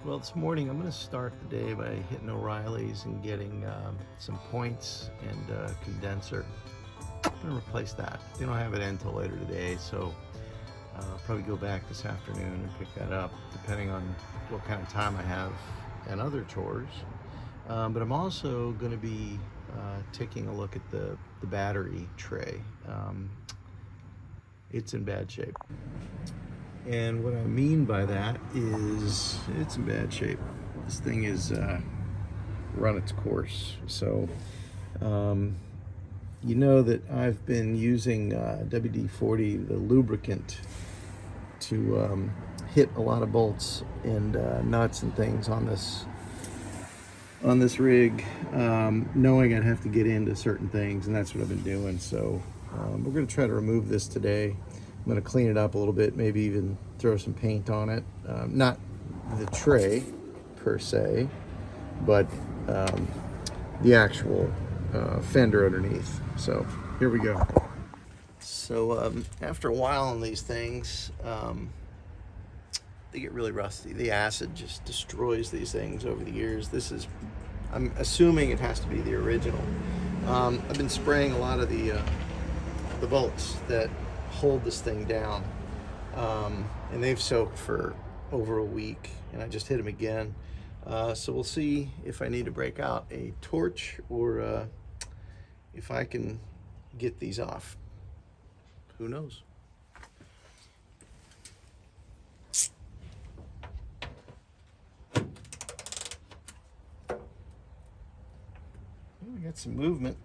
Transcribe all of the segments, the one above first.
Well, this morning I'm going to start the day by hitting O'Reilly's and getting some points and condenser. I'm going to replace that. They don't have it in until later today, so I'll probably go back this afternoon and pick that up, depending on what kind of time I have and other chores. But I'm also going to be taking a look at the battery tray. It's in bad shape. And what I mean by that is it's in bad shape. This thing is run its course. So you know that I've been using WD-40, the lubricant, to hit a lot of bolts and nuts and things on this rig, knowing I'd have to get into certain things, and that's what I've been doing. So we're going to try to remove this today. I'm going to clean it up a little bit, maybe even throw some paint on it. Not the tray per se, but the actual fender underneath. So here we go. So after a while on these things, they get really rusty. The acid just destroys these things over the years. I'm assuming it has to be the original. I've been spraying a lot of the bolts that hold this thing down, and they've soaked for over a week, and I just hit them again. So we'll see if I need to break out a torch or if I can get these off. Who knows? We got some movement.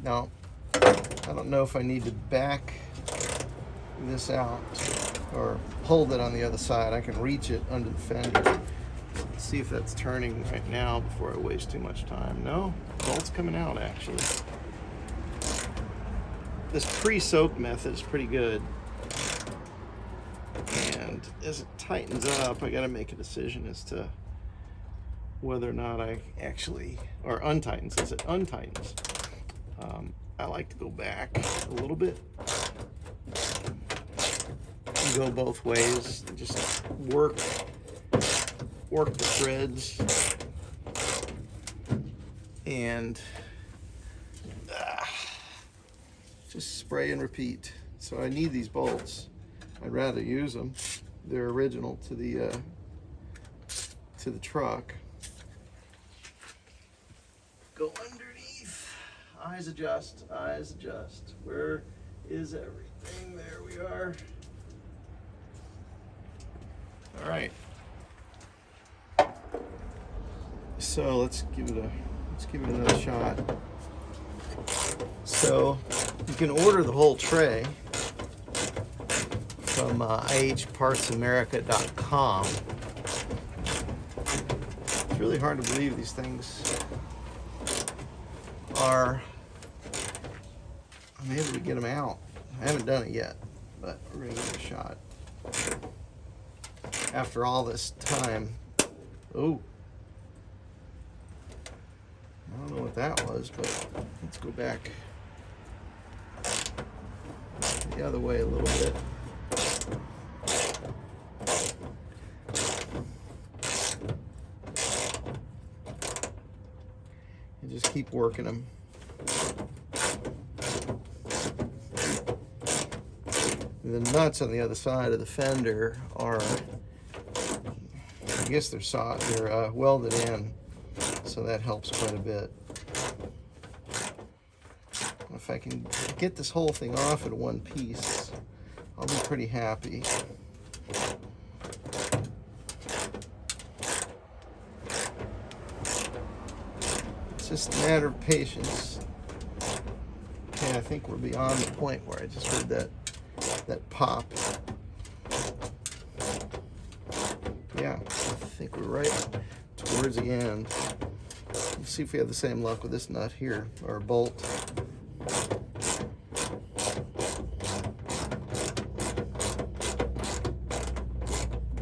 Now, I don't know if I need to back this out or hold it on the other side. I can reach it under the fender. Let's see if that's turning right now before I waste too much time. No, bolt's coming out actually. This pre-soak method is pretty good. And as it tightens up, I gotta make a decision as to whether or not I actually, or untightens, as it untightens. I like to go back a little bit and go both ways and just work the threads and just spray and repeat. So I need these bolts. I'd rather use them. They're original to the truck. Go underneath. Eyes adjust, eyes adjust. Where is everything? There we are. All right. So let's give it another shot. So you can order the whole tray from ihpartsamerica.com. It's really hard to believe these things I'm able to get them out. I haven't done it yet, but we're gonna give it a shot. After all this time, oh, I don't know what that was, but let's go back the other way a little bit. And just keep working them. The nuts on the other side of the fender are, I guess they're welded in, so that helps quite a bit. If I can get this whole thing off in one piece, I'll be pretty happy. It's just a matter of patience. Okay, I think we're beyond the point where I just heard that pop. Yeah, I think we're right towards the end. Let's see if we have the same luck with this nut here, or bolt.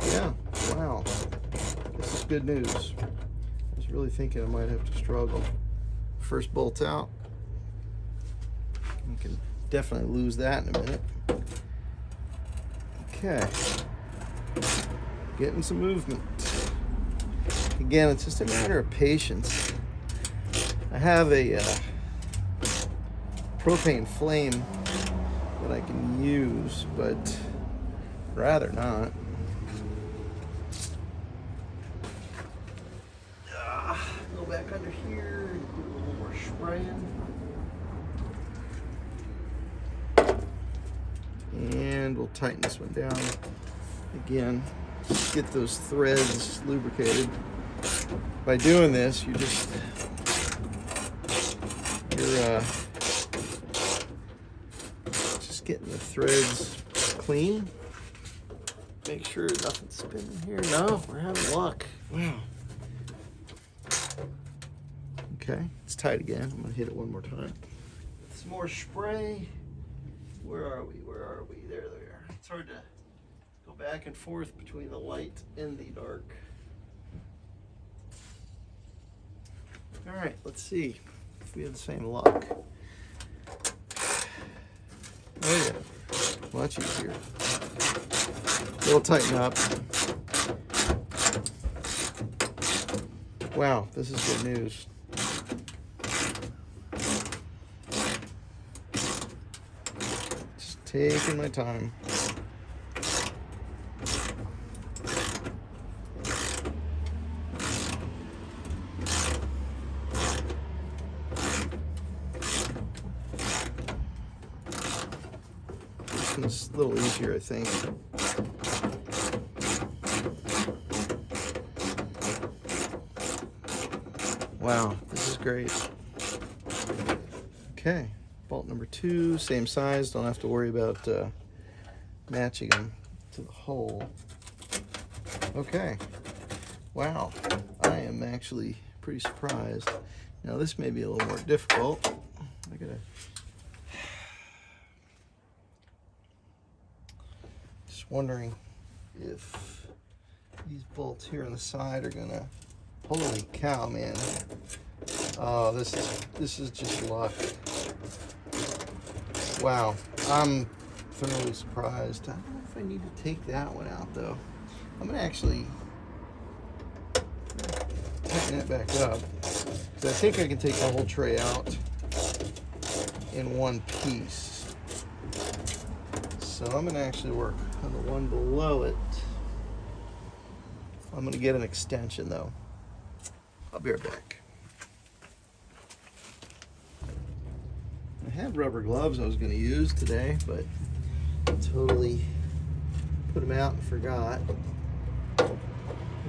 Yeah, wow. This is good news. I was really thinking I might have to struggle. First bolt out. We can definitely lose that in a minute. Okay. Getting some movement. Again, it's just a matter of patience. I have a propane flame that I can use, but rather not. Go back under here, do a little more spraying. And we'll tighten this one down again. Get those threads lubricated. By doing this, you're just getting the threads clean. Make sure nothing's spinning here. No, we're having luck. Wow. Okay, it's tight again. I'm gonna hit it one more time. Some more spray. Where are we? Where are we? There. It's hard to go back and forth between the light and the dark. All right, let's see if we have the same luck. Oh yeah, much easier. It'll tighten up. Wow, this is good news. Just taking my time. It's a little easier, I think. Wow, this is great. Okay, bolt number 2, same size. Don't have to worry about matching them to the hole. Okay, wow, I am actually pretty surprised. Now this may be a little more difficult. I gotta just wondering if these bolts here on the side are gonna. Holy cow, man! Oh, this is just luck. Wow, I'm thoroughly surprised. I don't know if I need to take that one out though. I'm gonna actually tighten that back up. So I think I can take the whole tray out in one piece. So I'm gonna actually work on the one below it. I'm gonna get an extension though. I'll be right back. I had rubber gloves I was going to use today, but I totally put them out and forgot.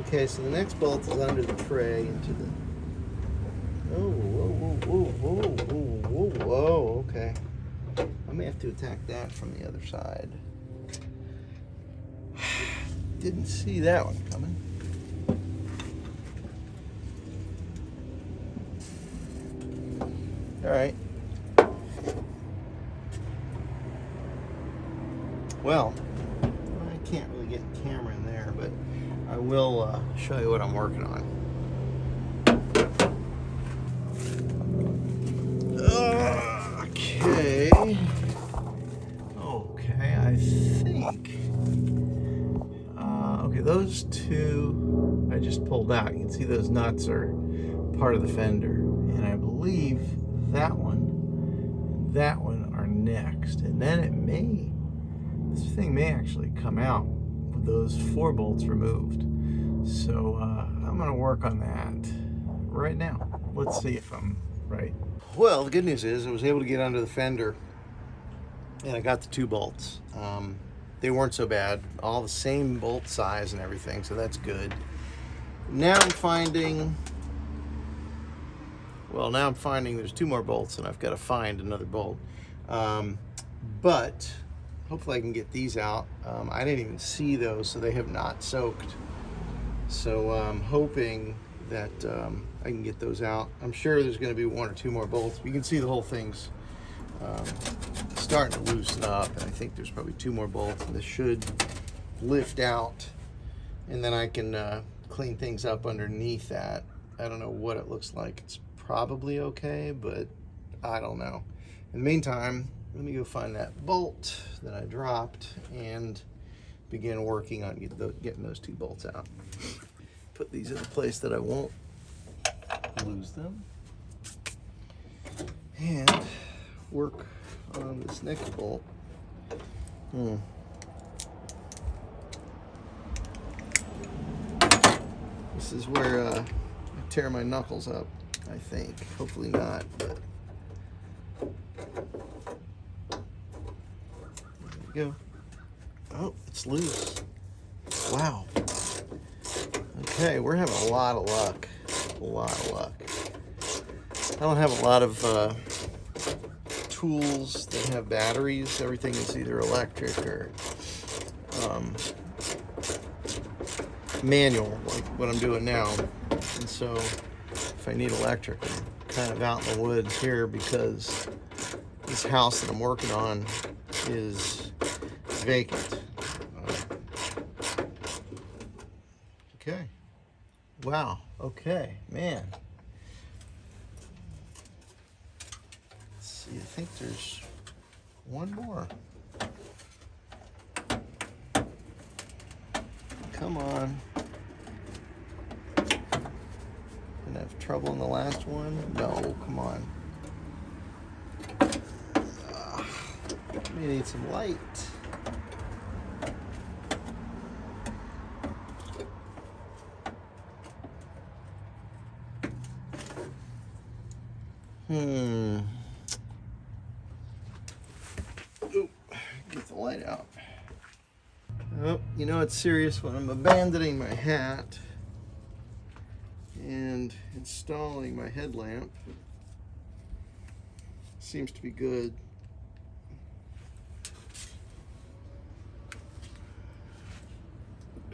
Okay, so the next bolt is under the tray into the. Oh, whoa, okay. I may have to attack that from the other side. Didn't see that one coming. All right. Well, I can't really get the camera in there, but I will show you what I'm working on. Okay. Okay, I think. Okay, those two I just pulled out. You can see those nuts are part of the fender, and I believe that one and that one are next, and then this thing may actually come out with those 4 bolts removed. So I'm gonna work on that right now. Let's see if I'm right. Well, the good news is I was able to get under the fender and I got the 2 bolts. They weren't so bad, all the same bolt size and everything, so that's good. Now I'm finding there's 2 more bolts and I've got to find another bolt. But hopefully I can get these out. I didn't even see those, so they have not soaked. So I'm hoping that I can get those out. I'm sure there's going to be 1 or 2 more bolts. You can see the whole thing's starting to loosen up, and I think there's probably 2 more bolts, and this should lift out, and then I can clean things up underneath that. I don't know what it looks like. It's probably okay, but I don't know. In the meantime, let me go find that bolt that I dropped and begin working on getting those 2 bolts out. Put these in a place that I won't lose them. And work on this next bolt. This is where I tear my knuckles up, I think. Hopefully not, but there we go. Oh, it's loose. Wow. Okay, we're having a lot of luck. A lot of luck. I don't have a lot of tools that have batteries. Everything is either electric or manual, like what I'm doing now. And so if I need electric, I'm kind of out in the woods here because this house that I'm working on is vacant. Okay. Wow. Okay, man. Let's see, I think there's one more. Come on. Gonna have trouble in the last one? No, come on. We need some light. Ooh, get the light out. Oh, you know it's serious when I'm abandoning my hat and installing my headlamp. Seems to be good.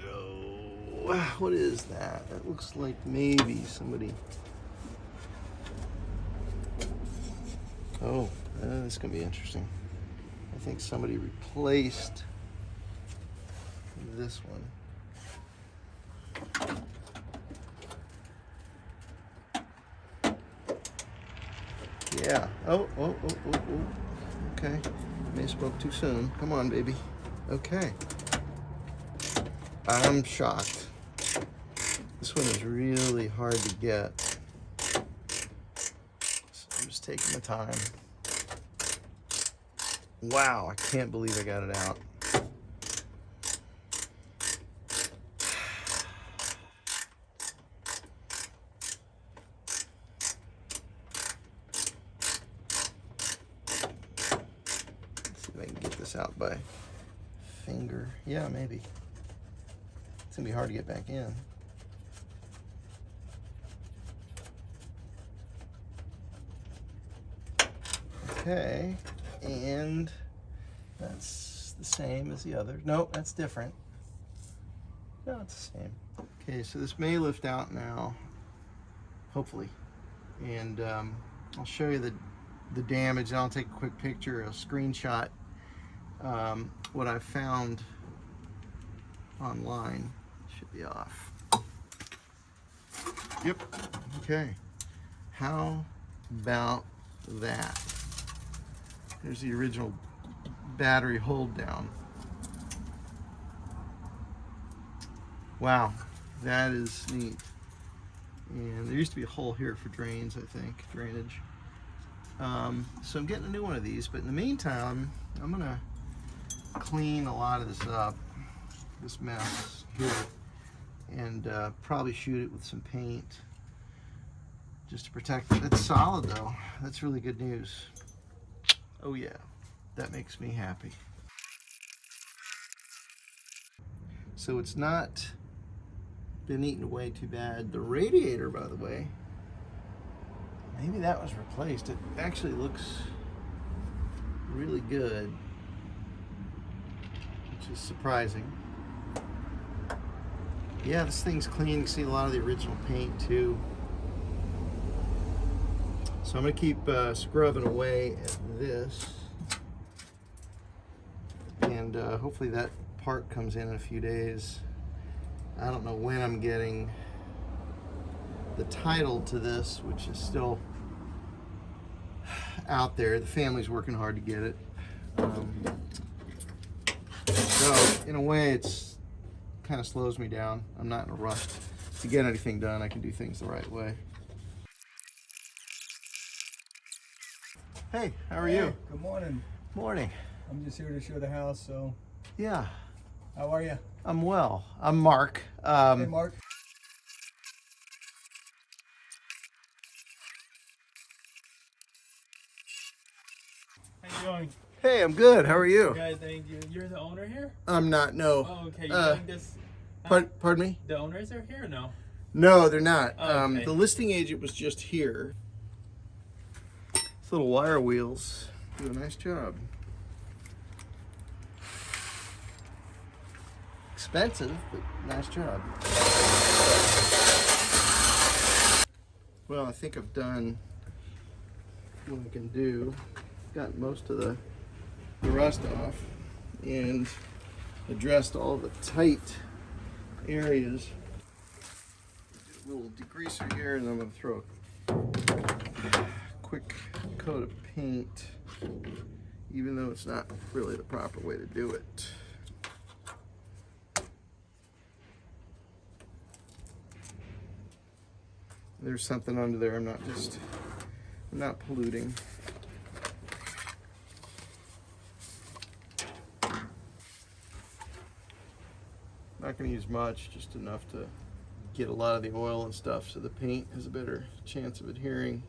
Oh, what is that? That looks like maybe somebody. Oh, this is gonna be interesting. I think somebody replaced this one. Yeah. Oh. Okay. May have spoke too soon. Come on, baby. Okay. I'm shocked. This one is really hard to get. So I'm just taking my time. Wow, I can't believe I got it out. I can get this out by finger. Yeah, maybe. It's gonna be hard to get back in. Okay, and that's the same as the other. No, that's different. No, it's the same. Okay, so this may lift out now, hopefully. And I'll show you the damage, and I'll take a quick picture, a screenshot. What I found online. Should be off. Yep. Okay. How about that? There's the original battery hold down. Wow, that is neat. And there used to be a hole here for drains, I think, drainage. So I'm getting a new one of these, but in the meantime, I'm gonna clean a lot of this up, this mess here, and probably shoot it with some paint just to protect it. It's solid though. That's really good news. Oh yeah, that makes me happy. So it's not been eaten away too bad. The radiator, by the way, maybe that was replaced. It actually looks really good, which is surprising. Yeah, this thing's clean. You can see a lot of the original paint too. So I'm going to keep scrubbing away at this, and hopefully that part comes in a few days. I don't know when I'm getting the title to this, which is still out there. The family's working hard to get it. So in a way, it's kind of slows me down. I'm not in a rush to get anything done. I can do things the right way. Hey, how are you? Good morning. Morning. I'm just here to show the house, so. Yeah. How are you? I'm well. I'm Mark. Hey, Mark. How you doing? Hey, I'm good. How are you? Good, thank you. You're the owner here? I'm not, no. Oh, okay. You're doing this. Pardon me? The owners are here or no? No, they're not. Oh, okay. The listing agent was just here. These little wire wheels do a nice job. Expensive, but nice job. Well, I think I've done what I can do. Got most of the rust off and addressed all the tight areas. A little degreaser here, and I'm going to throw a quick coat of paint, even though it's not really the proper way to do it. There's something under there. I'm not polluting. Not going to use much, just enough to get a lot of the oil and stuff so the paint has a better chance of adhering.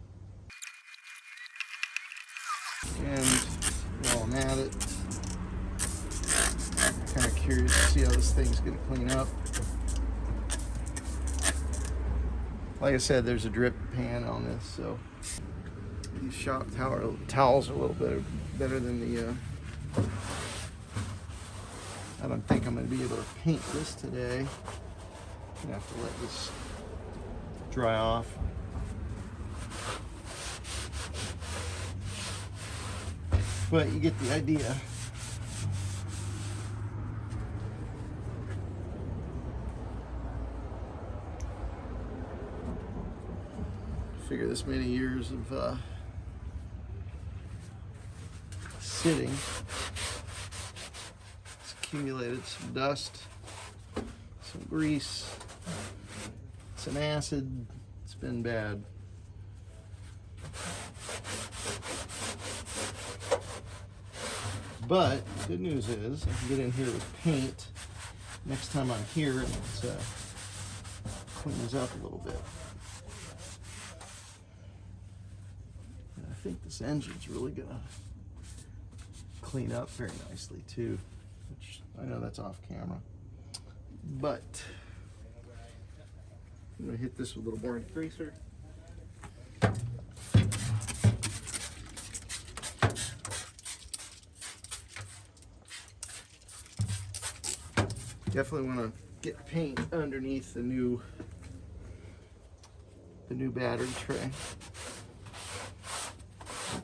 And while I'm at it, I'm kind of curious to see how this thing's going to clean up. Like I said, there's a drip pan on this, so these shop towels are a little bit better than the. I don't think I'm going to be able to paint this today. I'm going to have to let this dry off. But you get the idea. Figure this many years of sitting, it's accumulated some dust, some grease, some acid. It's been bad. But the good news is I can get in here with paint next time I'm here, and it cleans up a little bit. I think this engine's really gonna clean up very nicely too, which I know that's off camera, but I'm gonna hit this with a little more degreaser. Definitely want to get paint underneath the new battery tray.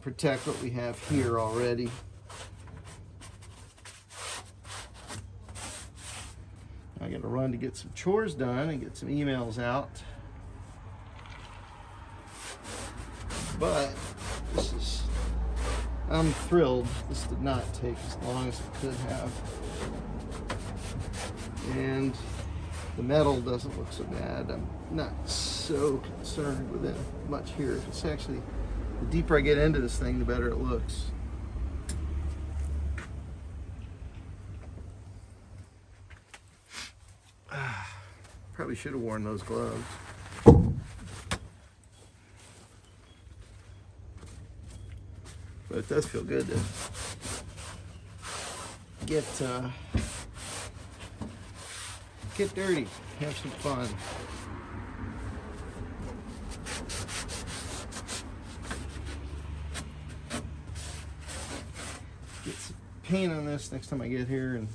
Protect what we have here already. I got to run to get some chores done and get some emails out. But I'm thrilled. This did not take as long as it could have. And the metal doesn't look so bad. I'm not so concerned with it much here. It's actually, the deeper I get into this thing, the better it looks. Probably should have worn those gloves. But it does feel good to get dirty, have some fun. Get some paint on this next time I get here and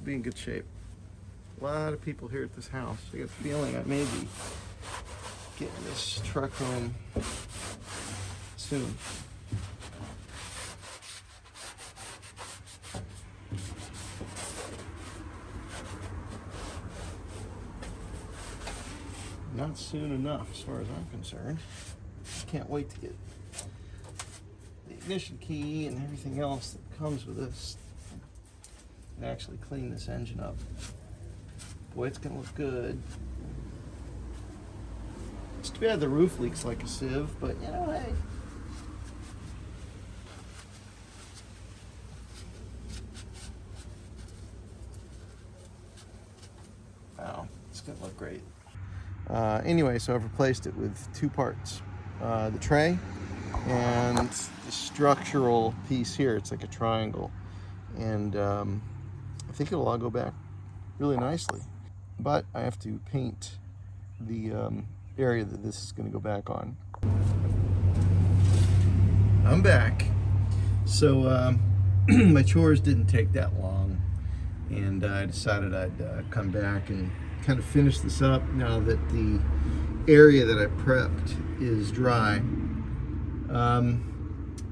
be in good shape. A lot of people here at this house. I got the feeling I may be getting this truck home soon. Not soon enough, as far as I'm concerned. Can't wait to get the ignition key and everything else that comes with this and actually clean this engine up. Boy, it's gonna look good. It's too bad the roof leaks like a sieve, but you know, hey. Wow, it's gonna look great. Anyway, so I've replaced it with two parts. The tray and the structural piece here. It's like a triangle. And I think it'll all go back really nicely. But I have to paint the area that this is going to go back on. I'm back. So my chores didn't take that long, and I decided I'd come back and kind of finish this up now that the area that I prepped is dry.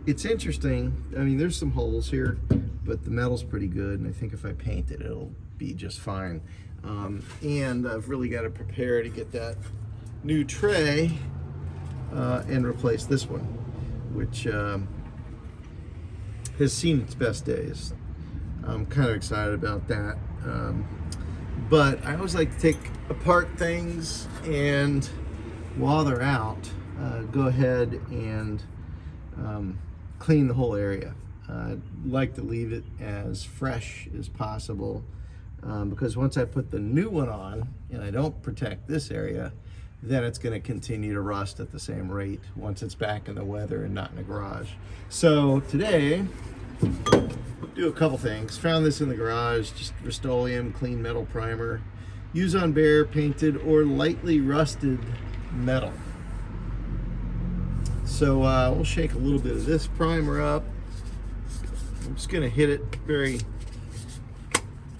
It's interesting. I mean, there's some holes here, but the metal's pretty good, and I think if I paint it, it'll be just fine. And I've really got to prepare to get that new tray and replace this one, which has seen its best days. I'm kind of excited about that. But I always like to take apart things, and while they're out, go ahead and clean the whole area. I'd like to leave it as fresh as possible, because once I put the new one on and I don't protect this area, then it's going to continue to rust at the same rate once it's back in the weather and not in the garage. So today, do a couple things. Found this in the garage, just Rust-Oleum clean metal primer. Use on bare, painted, or lightly rusted metal. So we'll shake a little bit of this primer up. I'm just going to hit it very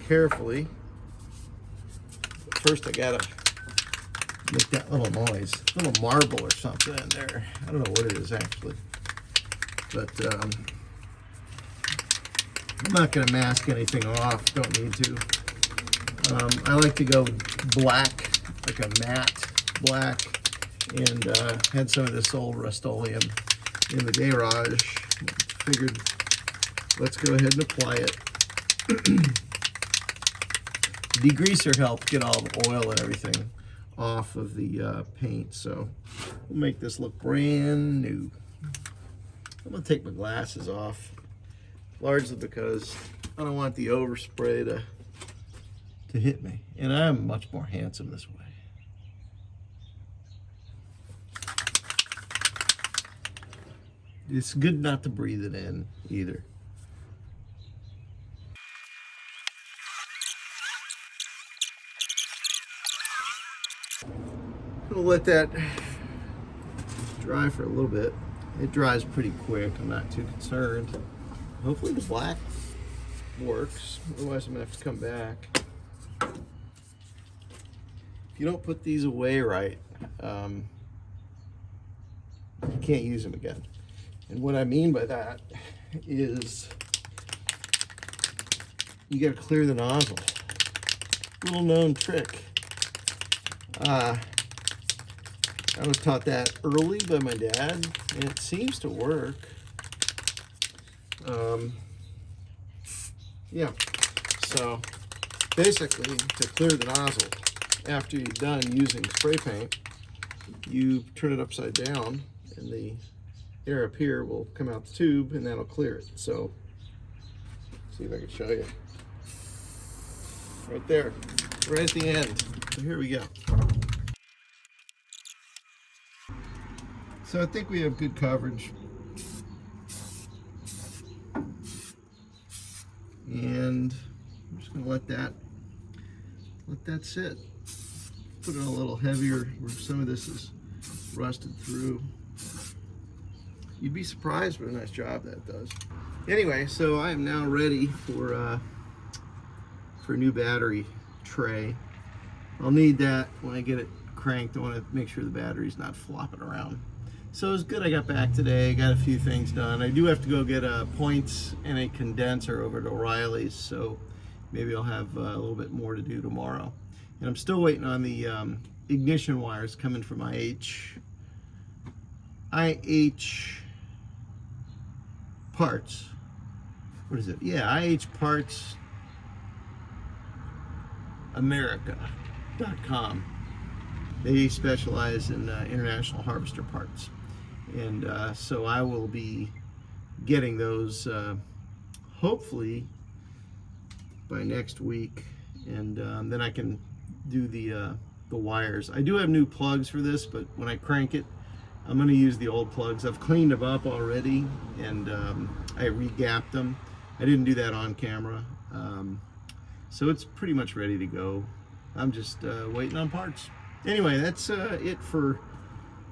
carefully. But first I gotta make that little noise, a little marble or something in there. I don't know what it is actually, but I'm not going to mask anything off, don't need to. I like to go black, like a matte black, and had some of this old Rust-Oleum in the garage. Figured, let's go ahead and apply it. Degreaser helped get all the oil and everything off of the paint, so we'll make this look brand new. I'm going to take my glasses off, largely because I don't want the overspray to hit me, and I'm much more handsome this way. It's good not to breathe it in either. We'll let that dry for a little bit. It dries pretty quick. I'm not too concerned. Hopefully the black works. Otherwise I'm gonna have to come back. If you don't put these away right, you can't use them again. And what I mean by that is you gotta clear the nozzle. Little known trick. I was taught that early by my dad, and it seems to work. Yeah, so basically to clear the nozzle, after you're done using spray paint, you turn it upside down and the air up here will come out the tube and that'll clear it. So, see if I can show you. Right there, right at the end. So here we go. So I think we have good coverage. And I'm just gonna let that sit. Put it a little heavier where some of this is rusted through. You'd be surprised what a nice job that does. Anyway, so I am now ready for a new battery tray. I'll need that when I get it cranked. I want to make sure the battery's not flopping around. So it was good I got back today, got a few things done. I do have to go get points and a condenser over to O'Reilly's, so maybe I'll have a little bit more to do tomorrow. And I'm still waiting on the ignition wires coming from IH parts. What is it? Yeah, IH parts america.com. They specialize in international harvester parts, and so I will be getting those hopefully by next week, and then I can do the wires. I do have new plugs for this, but when I crank it, I'm going to use the old plugs. I've cleaned them up already, and I re-gapped them. I didn't do that on camera, so it's pretty much ready to go. I'm just waiting on parts. Anyway, that's it for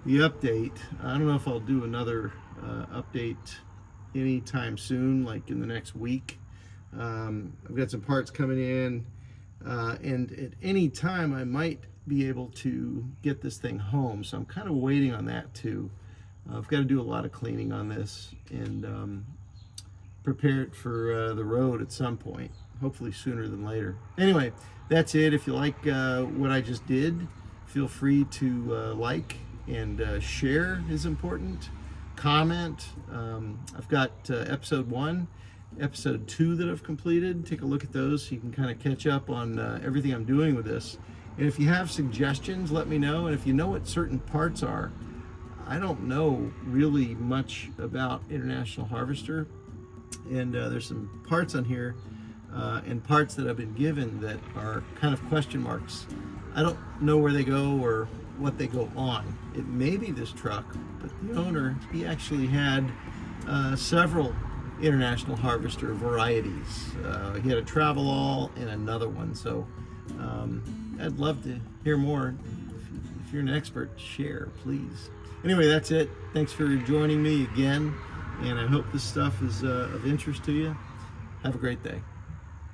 the update. I don't know if I'll do another update anytime soon, like in the next week. I've got some parts coming in, and at any time I might be able to get this thing home, so I'm kind of waiting on that too. I've got to do a lot of cleaning on this and prepare it for the road at some point, hopefully sooner than later. Anyway, that's it. If you like what I just did, feel free to like and share is important. Comment. I've got episode 1, episode 2 that I've completed. Take a look at those so you can kind of catch up on everything I'm doing with this. And if you have suggestions, let me know. And if you know what certain parts are, I don't know really much about International Harvester, and there's some parts on here and parts that I've been given that are kind of question marks. I don't know where they go or what they go on. It may be this truck, but the owner, he actually had several International Harvester varieties. He had a Travelall and another one, so I'd love to hear more. If you're an expert, share, please. Anyway, that's it. Thanks for joining me again, and I hope this stuff is of interest to you. Have a great day.